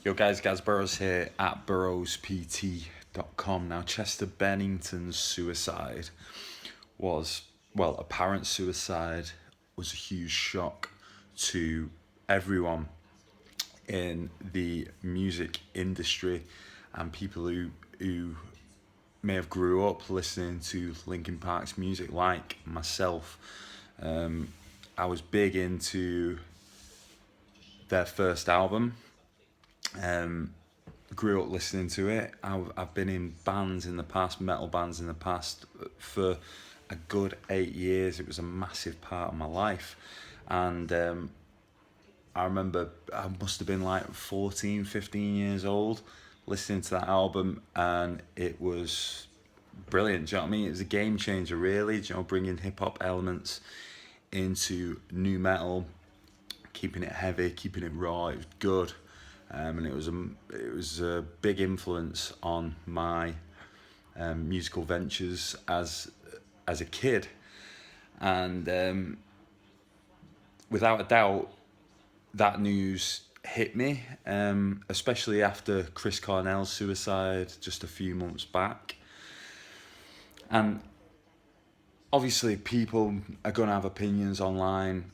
Yo guys, Gaz Burrows here at burrowspt.com. Now, Chester Bennington's suicide was, well, apparent suicide was a huge shock to everyone in the music industry and people who may have grew up listening to Linkin Park's music like myself. I was big into their first album. Um, Grew up listening to it. I've been in bands in the past, metal bands in the past, for a good 8 years. It was a massive part of my life. And I remember I must have been like 14, 15 years old listening to that album, and it was brilliant. Do you know what I mean? It was a game changer, really. Do you know, bringing hip hop elements into new metal, keeping it heavy, keeping it raw. It was good. And it was a big influence on my musical ventures as a kid, and without a doubt, that news hit me, especially after Chris Cornell's suicide just a few months back. And obviously, people are going to have opinions online,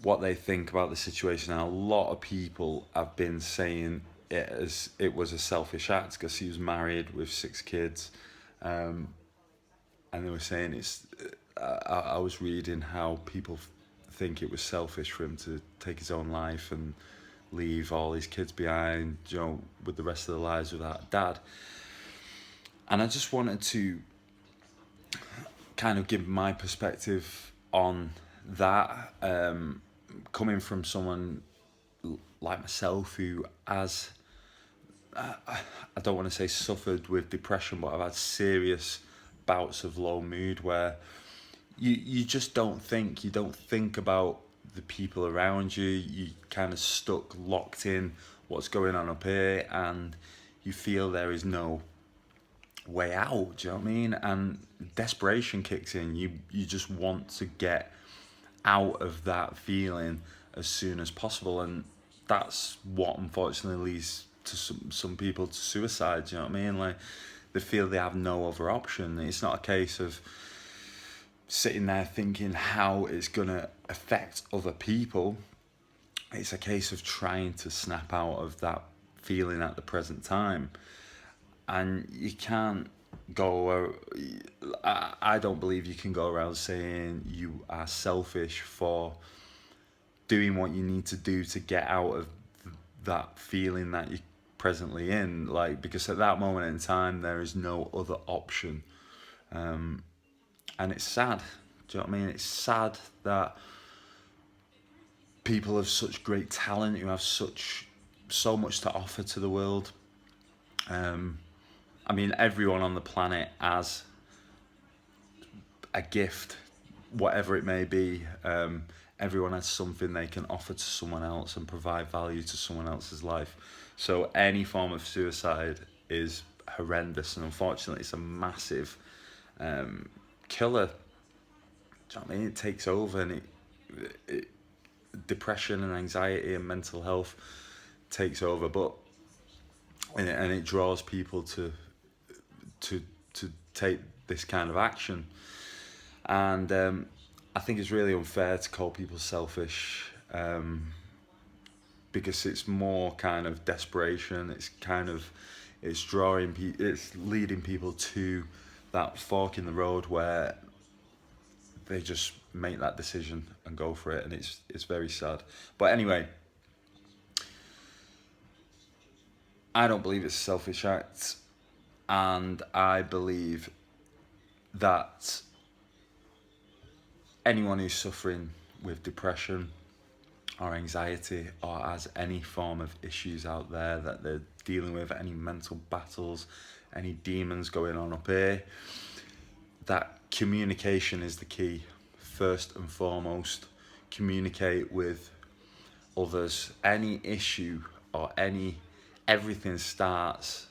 what they think about the situation. And a lot of people have been saying it was a selfish act because he was married with 6 kids, and they were saying I was reading how people think it was selfish for him to take his own life and leave all his kids behind, you know, with the rest of their lives without dad. And I just wanted to kind of give my perspective on that. Coming from someone like myself who has, I don't want to say suffered with depression, but I've had serious bouts of low mood where you just don't think about the people around you. You kind of stuck, locked in what's going on up here, and you feel there is no way out. Do you know what I mean? And desperation kicks in. You just want to get out of that feeling as soon as possible, and that's what unfortunately leads to some people to suicide. Do you know what I mean? Like, they feel they have no other option. It's not a case of sitting there thinking how it's gonna affect other people. It's a case of trying to snap out of that feeling at the present time, and you can't go. I don't believe you can go around saying you are selfish for doing what you need to do to get out of that feeling that you're presently in. Like, because at that moment in time, there is no other option, and it's sad. Do you know what I mean? It's sad that people of such great talent who have so much to offer to the world. I mean, everyone on the planet has a gift, whatever it may be. Everyone has something they can offer to someone else and provide value to someone else's life. So any form of suicide is horrendous, and unfortunately, it's a massive killer. Do you know what I mean? It takes over, and it depression and anxiety and mental health takes over, and it draws people to take this kind of action. And I think it's really unfair to call people selfish, because it's more kind of desperation. It's leading people to that fork in the road where they just make that decision and go for it, and it's very sad. But anyway, I don't believe it's a selfish act, and I believe that anyone who's suffering with depression or anxiety or has any form of issues out there that they're dealing with, any mental battles, any demons going on up here, that communication is the key. First and foremost, communicate with others. Any issue or everything starts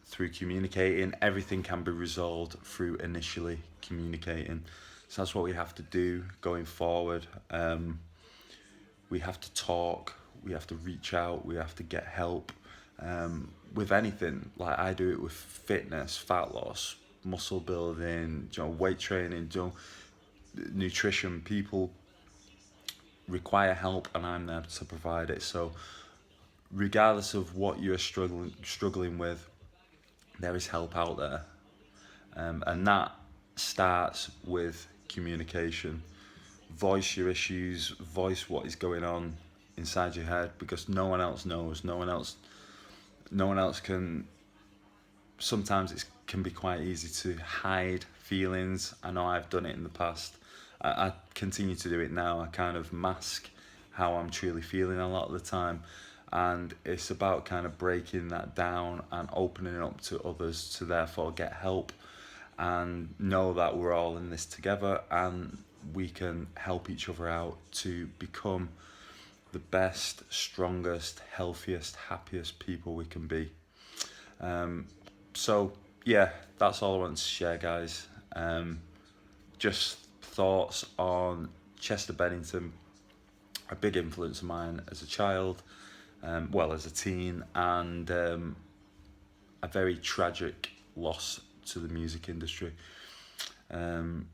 through communicating. Everything can be resolved through initially communicating. So that's what we have to do going forward. We have to talk. we have to reach out, we have to get help with anything. Like I do it with fitness, fat loss, muscle building, weight training, nutrition. People require help, and I'm there to provide it. So regardless of what you're struggling with, there is help out there, and that starts with communication. Voice your issues, voice what is going on inside your head, because no one else knows. No one else can. Sometimes it can be quite easy to hide feelings. I know I've done it in the past. I continue to do it now. I kind of mask how I'm truly feeling a lot of the time, and it's about kind of breaking that down and opening it up to others to therefore get help and know that we're all in this together, and we can help each other out to become the best, strongest, healthiest, happiest people we can be. So yeah, that's all I want to share, guys. Just thoughts on Chester Bennington, a big influence of mine as a child, as a teen, and a very tragic loss to the music industry. And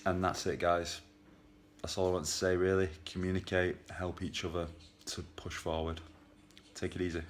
that's it, guys. That's all I want to say, really. Communicate, help each other to push forward. Take it easy.